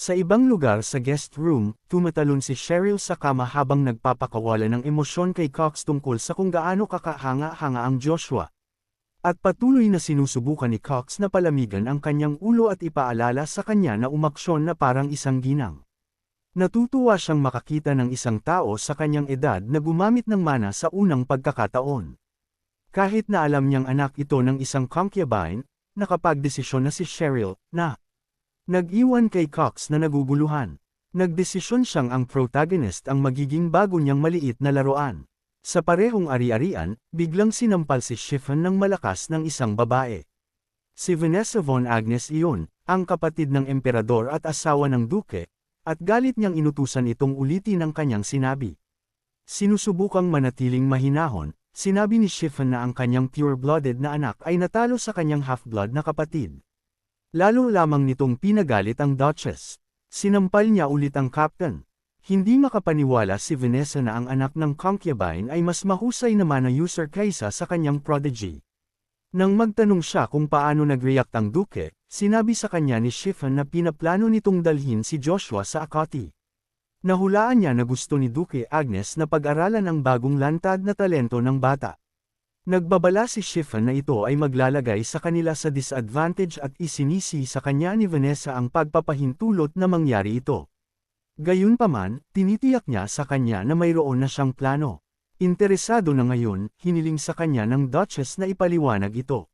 Sa ibang lugar sa guest room, tumatalon si Cheryl sa kama habang nagpapakawala ng emosyon kay Cox tungkol sa kung gaano kakahanga-hanga ang Joshua. At patuloy na sinusubukan ni Cox na palamigan ang kanyang ulo at ipaalala sa kanya na umaksyon na parang isang ginang. Natutuwa siyang makakita ng isang tao sa kanyang edad na gumamit ng mana sa unang pagkakataon. Kahit na alam niyang anak ito ng isang concubine, nakapagdesisyon na si Cheryl, na nag-iwan kay Cox na naguguluhan. Nagdesisyon siyang ang protagonist ang magiging bago niyang maliit na laruan. Sa parehong ari-arian, biglang sinampal si Chiffon ng malakas ng isang babae. Si Vanessa Von Agnes iyon, ang kapatid ng emperador at asawa ng duke, at galit niyang inutusan itong ulitin ang kanyang sinabi. Sinusubukang manatiling mahinahon, sinabi ni Chiffon na ang kanyang pure-blooded na anak ay natalo sa kanyang half-blood na kapatid. Lalo lamang nitong pinagalit ang Duchess. Sinampal niya ulit ang captain. Hindi makapaniwala si Vanessa na ang anak ng concubine ay mas mahusay naman na user kaysa sa kanyang prodigy. Nang magtanong siya kung paano nag-react ang duke, sinabi sa kanya ni Chiffon na pinaplano nitong dalhin si Joshua sa Akati. Nahulaan niya na gusto ni Duke Agnes na pag-aralan ang bagong lantad na talento ng bata. Nagbabala si Chiffon na ito ay maglalagay sa kanila sa disadvantage at isinisi sa kanya ni Vanessa ang pagpapahintulot na mangyari ito. Gayunpaman, tinitiyak niya sa kanya na mayroon na siyang plano. Interesado na ngayon, hiniling sa kanya ng Duchess na ipaliwanag ito.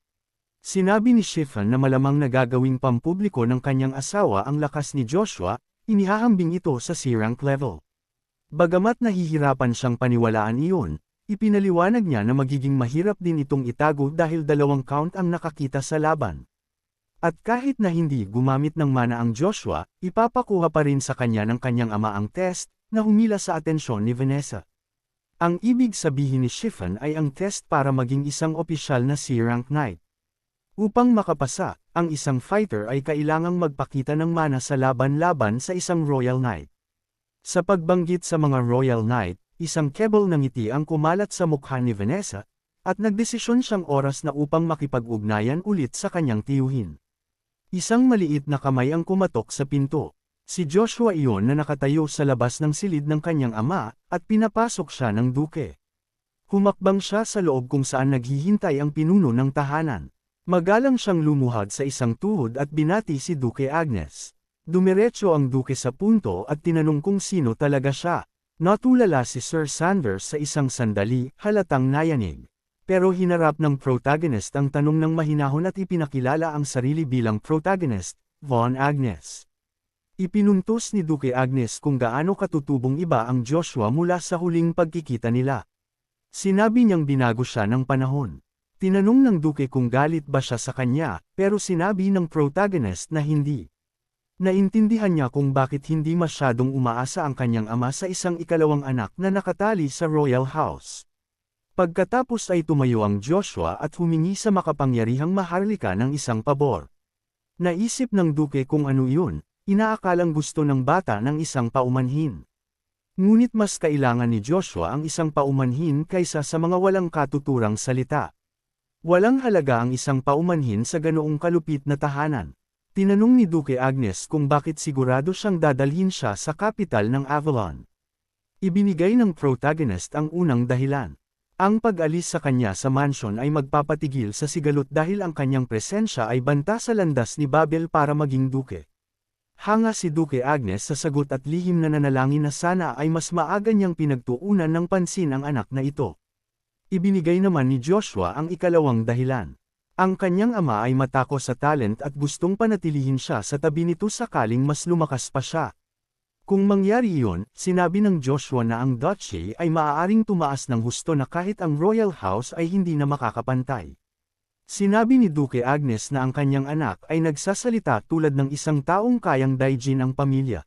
Sinabi ni Chiffon na malamang nagagawing pampubliko ng kanyang asawa ang lakas ni Joshua, inihahambing ito sa C-rank level. Bagamat nahihirapan siyang paniwalaan iyon, ipinaliwanag niya na magiging mahirap din itong itago dahil 2 count ang nakakita sa laban. At kahit na hindi gumamit ng mana ang Joshua, ipapakuha pa rin sa kanya ng kanyang ama ang test, na humila sa atensyon ni Vanessa. Ang ibig sabihin ni Chiffon ay ang test para maging isang opisyal na C-rank knight. Upang makapasa, ang isang fighter ay kailangang magpakita ng mana sa laban-laban sa isang Royal Knight. Sa pagbanggit sa mga Royal Knight, isang kebel ng ngiti ang kumalat sa mukha ni Vanessa, at nagdesisyon siyang oras na upang makipag-ugnayan ulit sa kanyang tiyuhin. Isang maliit na kamay ang kumatok sa pinto. Si Joshua iyon na nakatayo sa labas ng silid ng kanyang ama, at pinapasok siya ng duke. Humakbang siya sa loob kung saan naghihintay ang pinuno ng tahanan. Magalang siyang lumuhad sa isang tuhod at binati si Duke Agnes. Dumiretso ang duke sa punto at tinanong kung sino talaga siya. Natulala si Sir Sanders sa isang sandali, halatang nayanig. Pero hinarap ng protagonist ang tanong ng mahinahon at ipinakilala ang sarili bilang protagonist, Von Agnes. Ipinuntos ni Duke Agnes kung gaano katutubong iba ang Joshua mula sa huling pagkikita nila. Sinabi niyang binago siya ng panahon. Tinanong ng duke kung galit ba siya sa kanya, pero sinabi ng protagonist na hindi. Naintindihan niya kung bakit hindi masyadong umaasa ang kanyang ama sa isang ikalawang anak na nakatali sa Royal House. Pagkatapos ay tumayo ang Joshua at humingi sa makapangyarihang maharlika ng isang pabor. Naisip ng duke kung ano iyon, inaakalang gusto ng bata ng isang paumanhin. Ngunit mas kailangan ni Joshua ang isang paumanhin kaysa sa mga walang katuturang salita. Walang halaga ang isang paumanhin sa ganoong kalupit na tahanan. Tinanong ni Duke Agnes kung bakit sigurado siyang dadalhin siya sa kapital ng Avalon. Ibinigay ng protagonist ang unang dahilan. Ang pag-alis sa kanya sa mansion ay magpapatigil sa sigalot dahil ang kanyang presensya ay banta sa landas ni Babel para maging duke. Hanga si Duke Agnes sa sagot at lihim na nanalangin na sana ay mas maaga niyang pinagtuunan ng pansin ang anak na ito. Ibinigay naman ni Joshua ang ikalawang dahilan. Ang kanyang ama ay matako sa talent at gustong panatilihin siya sa tabi nito sakaling mas lumakas pa siya. Kung mangyari iyon, sinabi ng Joshua na ang duchy ay maaaring tumaas ng husto na kahit ang Royal House ay hindi na makakapantay. Sinabi ni Duke Agnes na ang kanyang anak ay nagsasalita tulad ng isang taong kayang daijin ang pamilya.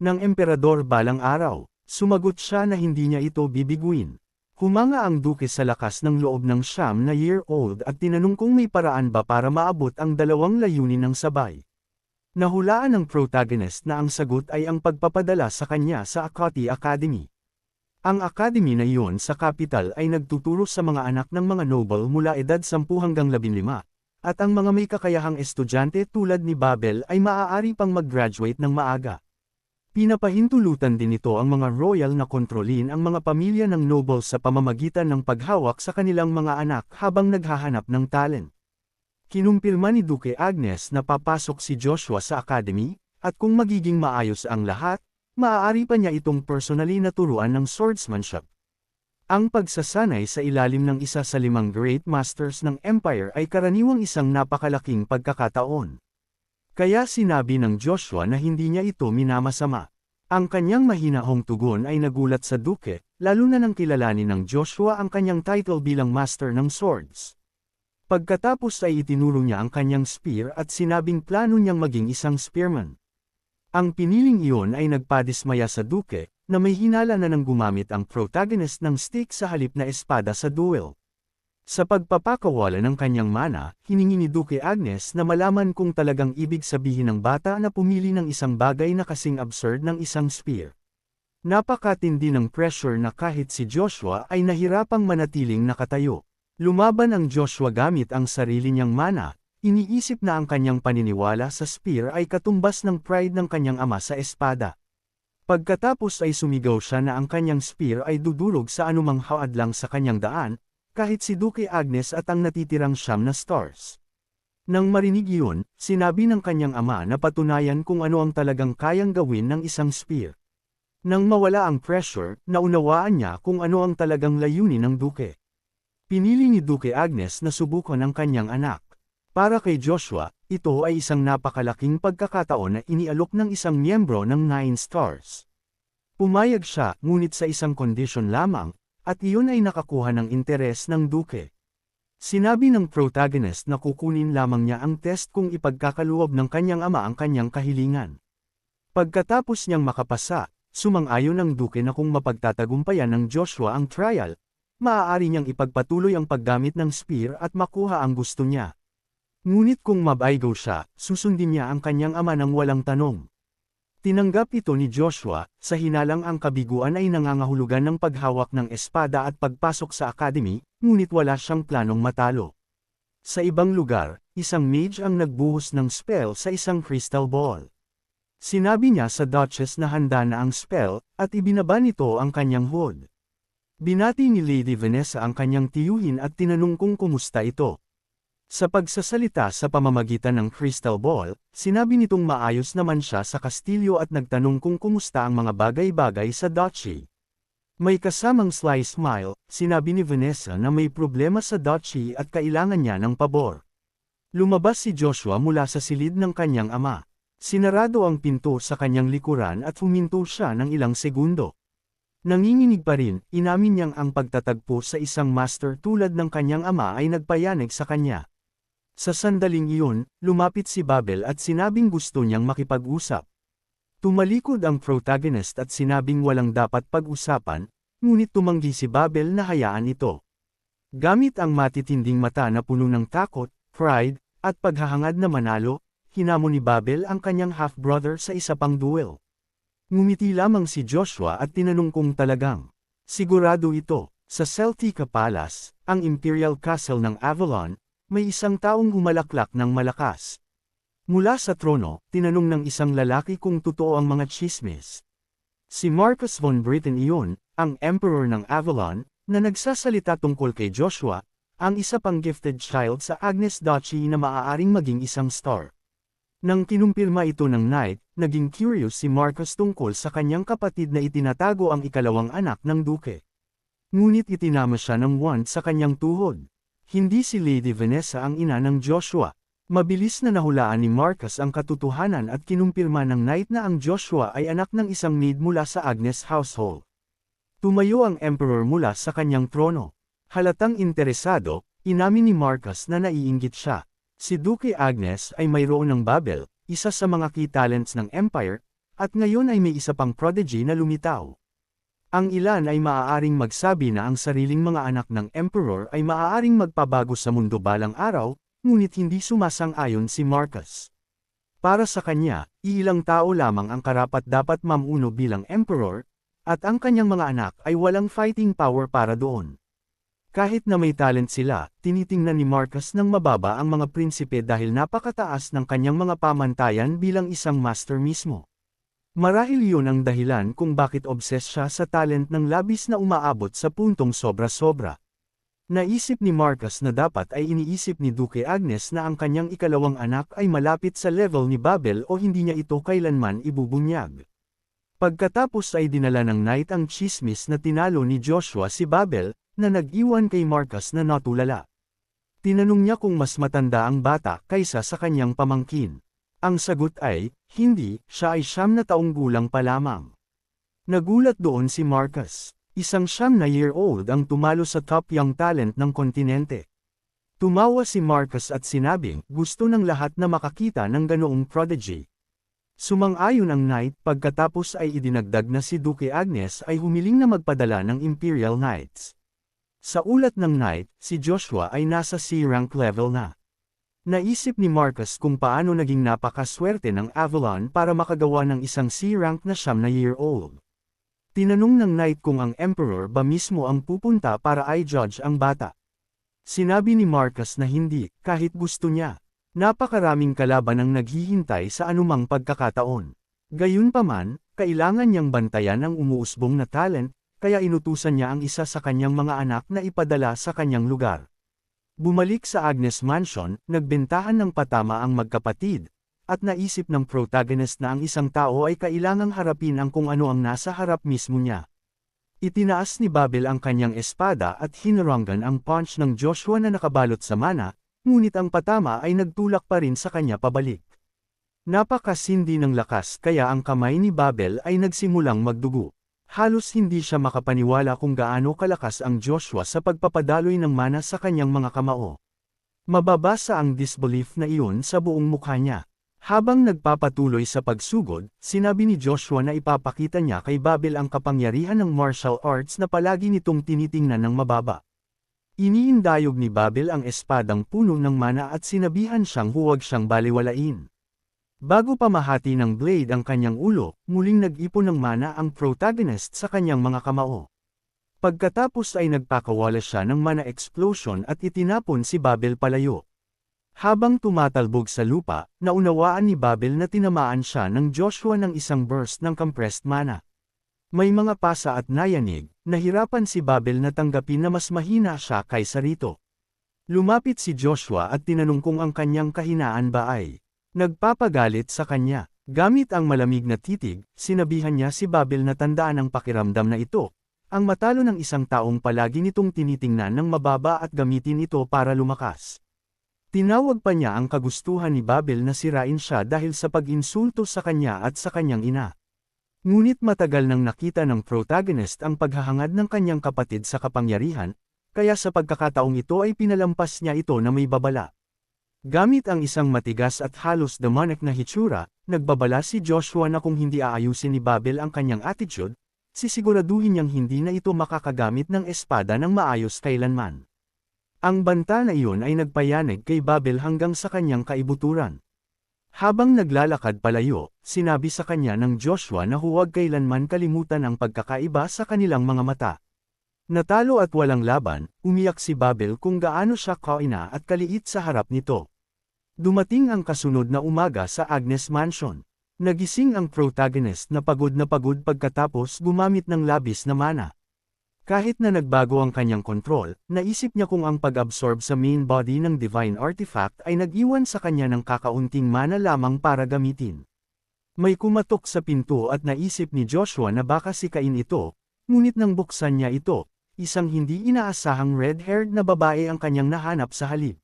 Ng emperador balang araw, sumagot siya na hindi niya ito bibiguin. Humanga ang duke sa lakas ng loob ng 9-year-old at tinanong kung may paraan ba para maabot ang 2 layunin ng sabay. Nahulaan ng protagonist na ang sagot ay ang pagpapadala sa kanya sa Akati Academy. Ang academy na iyon sa capital ay nagtuturo sa mga anak ng mga noble mula edad 10 hanggang 15, At ang mga may kakayahang estudyante tulad ni Babel ay maaari pang mag-graduate ng maaga. Pinapahintulutan din ito ang mga royal na kontrolin ang mga pamilya ng nobles sa pamamagitan ng paghawak sa kanilang mga anak habang naghahanap ng talent. Kinumpirma ni Duke Agnes na papasok si Joshua sa academy, at kung magiging maayos ang lahat, maaari pa niya itong personally na turuan ng swordsmanship. Ang pagsasanay sa ilalim ng isa sa 5 Great Masters ng Empire ay karaniwang isang napakalaking pagkakataon. Kaya sinabi ng Joshua na hindi niya ito minamasama. Ang kanyang mahinahong tugon ay nagulat sa Duke, lalo na nang kilalanin ng Joshua ang kanyang title bilang Master ng Swords. Pagkatapos ay itinuro niya ang kanyang spear at sinabing plano niyang maging isang spearman. Ang piniling iyon ay nagpadismaya sa Duke, na may hinala na nang gumamit ang protagonist ng stick sa halip na espada sa duel. Sa pagpapakawala ng kanyang mana, hiningi ni Duke Agnes na malaman kung talagang ibig sabihin ng bata na pumili ng isang bagay na kasing absurd ng isang spear. Napakatindi ng pressure na kahit si Joshua ay nahirapang manatiling nakatayo. Lumaban ang Joshua gamit ang sarili niyang mana, iniisip na ang kanyang paniniwala sa spear ay katumbas ng pride ng kanyang ama sa espada. Pagkatapos ay sumigaw siya na ang kanyang spear ay dudurog sa anumang haadlang sa kanyang daan, kahit si Duke Agnes at ang natitirang 9 na stars. Nang marinig iyon, sinabi ng kanyang ama na patunayan kung ano ang talagang kayang gawin ng isang spear. Nang mawala ang pressure, naunawaan niya kung ano ang talagang layunin ng Duke. Pinili ni Duke Agnes na subukan ang kanyang anak. Para kay Joshua, ito ay isang napakalaking pagkakataon na inialok ng isang miyembro ng 9 stars. Pumayag siya, ngunit sa isang kondisyon lamang, at iyon ay nakakuha ng interes ng Duke. Sinabi ng protagonist na kukunin lamang niya ang test kung ipagkakaluwab ng kanyang ama ang kanyang kahilingan. Pagkatapos niyang makapasa, sumang-ayon ang Duke na kung mapagtatagumpayan ng Joshua ang trial, maaari niyang ipagpatuloy ang paggamit ng spear at makuha ang gusto niya. Ngunit kung mabaigaw siya, susundin niya ang kanyang ama ng walang tanong. Tinanggap ito ni Joshua, sa hinalang ang kabiguan ay nangangahulugan ng paghawak ng espada at pagpasok sa academy, ngunit wala siyang planong matalo. Sa ibang lugar, isang mage ang nagbuhos ng spell sa isang crystal ball. Sinabi niya sa Duchess na handa na ang spell, at ibinaba nito ang kanyang hood. Binati ni Lady Vanessa ang kanyang tiyuhin at tinanong kung kumusta ito. Sa pagsasalita sa pamamagitan ng crystal ball, sinabi nitong maayos naman siya sa kastilyo at nagtanong kung kumusta ang mga bagay-bagay sa duchy. May kasamang sly smile, sinabi ni Vanessa na may problema sa duchy at kailangan niya ng pabor. Lumabas si Joshua mula sa silid ng kanyang ama. Sinarado ang pinto sa kanyang likuran at huminto siya ng ilang segundo. Nanginginig pa rin, inamin niyang ang pagtatagpo sa isang master tulad ng kanyang ama ay nagpayanig sa kanya. Sa sandaling iyon, lumapit si Babel at sinabing gusto niyang makipag-usap. Tumalikod ang protagonist at sinabing walang dapat pag-usapan, ngunit tumanggi si Babel na hayaan ito. Gamit ang matitinding mata na puno ng takot, pride, at paghahangad na manalo, hinamon ni Babel ang kanyang half-brother sa isa pang duel. Ngumiti lamang si Joshua at tinanong kung talagang sigurado ito. Sa Celtica Palace, ang Imperial Castle ng Avalon, may isang taong humalaklak ng malakas. Mula sa trono, tinanong ng isang lalaki kung totoo ang mga tsismis. Si Marcus von Britten iyon, ang Emperor ng Avalon, na nagsasalita tungkol kay Joshua, ang isa pang gifted child sa Agnes Duchy na maaaring maging isang star. Nang kinumpirma ito ng knight, naging curious si Marcus tungkol sa kanyang kapatid na itinatago ang ikalawang anak ng duke. Ngunit itinama siya ng wand sa kanyang tuhod. Hindi si Lady Vanessa ang ina ng Joshua. Mabilis na nahulaan ni Marcus ang katotohanan at kinumpirma ng knight na ang Joshua ay anak ng isang maid mula sa Agnes household. Tumayo ang emperor mula sa kanyang trono. Halatang interesado, inamin ni Marcus na naiinggit siya. Si Duke Agnes ay mayroon ng Babel, isa sa mga key talents ng empire, at ngayon ay may isa pang prodigy na lumitaw. Ang ilan ay maaaring magsabi na ang sariling mga anak ng emperor ay maaaring magpabago sa mundo balang araw, ngunit hindi sumasang-ayon si Marcus. Para sa kanya, ilang tao lamang ang karapat-dapat mamuno bilang emperor, at ang kanyang mga anak ay walang fighting power para doon. Kahit na may talent sila, tinitingnan ni Marcus ng mababa ang mga prinsipe dahil napakataas ng kanyang mga pamantayan bilang isang master mismo. Marahil yun ang dahilan kung bakit obsessed siya sa talent ng labis na umaabot sa puntong sobra-sobra. Naisip ni Marcus na dapat ay iniisip ni Duque Agnes na ang kanyang ikalawang anak ay malapit sa level ni Babel o hindi niya ito kailanman ibubunyag. Pagkatapos ay dinala ng Knight ang chismis na tinalo ni Joshua si Babel, na nag-iwan kay Marcus na natulala. Tinanong niya kung mas matanda ang bata kaysa sa kanyang pamangkin. Ang sagot ay, hindi, siya ay 9 na taong gulang pa lamang. Nagulat doon si Marcus. Isang 9-year-old ang tumalo sa top young talent ng kontinente. Tumawa si Marcus at sinabing, gusto ng lahat na makakita ng ganoong prodigy. Sumang-ayon ang Knight, pagkatapos ay idinagdag na si Duque Agnes ay humiling na magpadala ng Imperial Knights. Sa ulat ng Knight, si Joshua ay nasa C-rank level na. Naisip ni Marcus kung paano naging napakaswerte ng Avalon para makagawa ng isang C-rank na 9-year-old. Tinanong ng Knight kung ang Emperor ba mismo ang pupunta para i-judge ang bata. Sinabi ni Marcus na hindi, kahit gusto niya. Napakaraming kalaban ang naghihintay sa anumang pagkakataon. Gayunpaman, kailangan niyang bantayan ang umuusbong na talent, kaya inutusan niya ang isa sa kanyang mga anak na ipadala sa kanyang lugar. Bumalik sa Agnes Mansion, nagbentahan ng patama ang magkapatid, at naisip ng protagonist na ang isang tao ay kailangang harapin ang kung ano ang nasa harap mismo niya. Itinaas ni Babel ang kanyang espada at hinaranggan ang punch ng Joshua na nakabalot sa mana, ngunit ang patama ay nagtulak pa rin sa kanya pabalik. Napakasindi ng lakas kaya ang kamay ni Babel ay nagsimulang magdugo. Halos hindi siya makapaniwala kung gaano kalakas ang Joshua sa pagpapadaloy ng mana sa kanyang mga kamao. Mababasa ang disbelief na iyon sa buong mukha niya. Habang nagpapatuloy sa pagsugod, sinabi ni Joshua na ipapakita niya kay Babel ang kapangyarihan ng martial arts na palagi nitong tinitingnan ng mababa. Iniindayog ni Babel ang espadang puno ng mana at sinabihan siyang huwag siyang baliwalain. Bago pa mahati ng blade ang kanyang ulo, muling nag-ipon ng mana ang protagonist sa kanyang mga kamao. Pagkatapos ay nagpakawala siya ng mana explosion at itinapon si Babel palayo. Habang tumatalbog sa lupa, naunawaan ni Babel na tinamaan siya ng Joshua ng isang burst ng compressed mana. May mga pasa at nayanig, nahirapan si Babel na tanggapin na mas mahina siya kaysa rito. Lumapit si Joshua at tinanong kung ang kanyang kahinaan ba ay nagpapagalit sa kanya. Gamit ang malamig na titig, sinabihan niya si Babel na tandaan ang pakiramdam na ito, ang matalo ng isang taong palagi nitong tinitingnan ng mababa at gamitin ito para lumakas. Tinawag pa niya ang kagustuhan ni Babel na sirain siya dahil sa pag-insulto sa kanya at sa kanyang ina. Ngunit matagal nang nakita ng protagonist ang paghahangad ng kanyang kapatid sa kapangyarihan, kaya sa pagkakataong ito ay pinalampas niya ito na may babala. Gamit ang isang matigas at halos demonic na hitsura, nagbabala si Joshua na kung hindi aayusin ni Babel ang kanyang attitude, sisiguraduhin niyang hindi na ito makakagamit ng espada ng maayos kailanman. Ang banta na iyon ay nagpayanig kay Babel hanggang sa kanyang kaibuturan. Habang naglalakad palayo, sinabi sa kanya ng Joshua na huwag kailanman kalimutan ang pagkakaiba sa kanilang mga mata. Natalo at walang laban, umiyak si Babel kung gaano siya kaina at kaliit sa harap nito. Dumating ang kasunod na umaga sa Agnes Mansion. Nagising ang protagonist na pagod pagkatapos gumamit ng labis na mana. Kahit na nagbago ang kanyang kontrol, naisip niya kung ang pag-absorb sa main body ng Divine Artifact ay nag-iwan sa kanya ng kakaunting mana lamang para gamitin. May kumatok sa pinto at naisip ni Joshua na baka si Cain ito, ngunit nang buksan niya ito, isang hindi inaasahang red-haired na babae ang kanyang nahanap sa halip.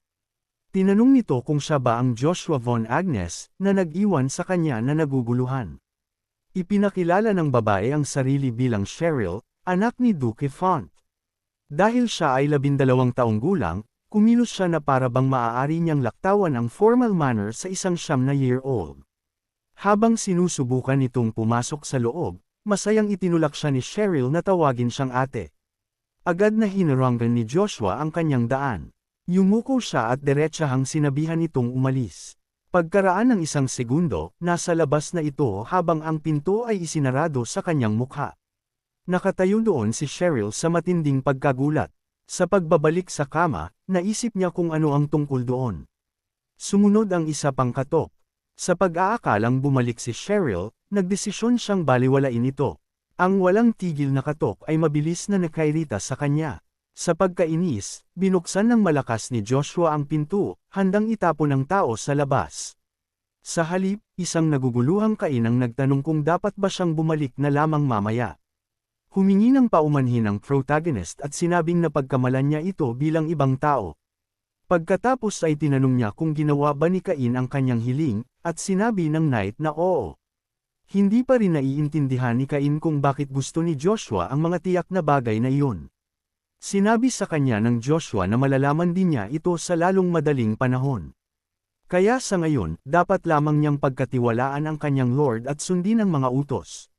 Tinanong nito kung siya ba ang Joshua Von Agnes, na nag-iwan sa kanya na naguguluhan. Ipinakilala ng babae ang sarili bilang Cheryl, anak ni Duque Font. Dahil siya ay 12 taong gulang, kumilos siya na para bang maaari niyang laktawan ang formal manner sa isang 9-year-old. Habang sinusubukan nitong pumasok sa loob, masayang itinulak siya ni Cheryl na tawagin siyang ate. Agad na hinaranggan ni Joshua ang kanyang daan. Yumuko siya at diretsahang sinabihan itong umalis. Pagkaraan ng isang segundo, nasa labas na ito habang ang pinto ay isinarado sa kanyang mukha. Nakatayo doon si Cheryl sa matinding pagkagulat. Sa pagbabalik sa kama, naisip niya kung ano ang tungkol doon. Sumunod ang isa pang katok. Sa pag-aakalang bumalik si Cheryl, nagdesisyon siyang baliwalain ito. Ang walang tigil na katok ay mabilis na nakairita sa kanya. Sa pagkainis, binuksan ng malakas ni Joshua ang pinto, handang itapon ng tao sa labas. Sa halip, isang naguguluhang kain ang nagtanong kung dapat ba siyang bumalik na lamang mamaya. Humingi ng paumanhin ang protagonist at sinabing napagkamalan niya ito bilang ibang tao. Pagkatapos ay tinanong niya kung ginawa ba ni Cain ang kanyang hiling, at sinabi ng knight na oo. Hindi pa rin naiintindihan ni Cain kung bakit gusto ni Joshua ang mga tiyak na bagay na iyon. Sinabi sa kanya ng Joshua na malalaman din niya ito sa lalong madaling panahon. Kaya sa ngayon, dapat lamang niyang pagkatiwalaan ang kanyang lord at sundin ang mga utos.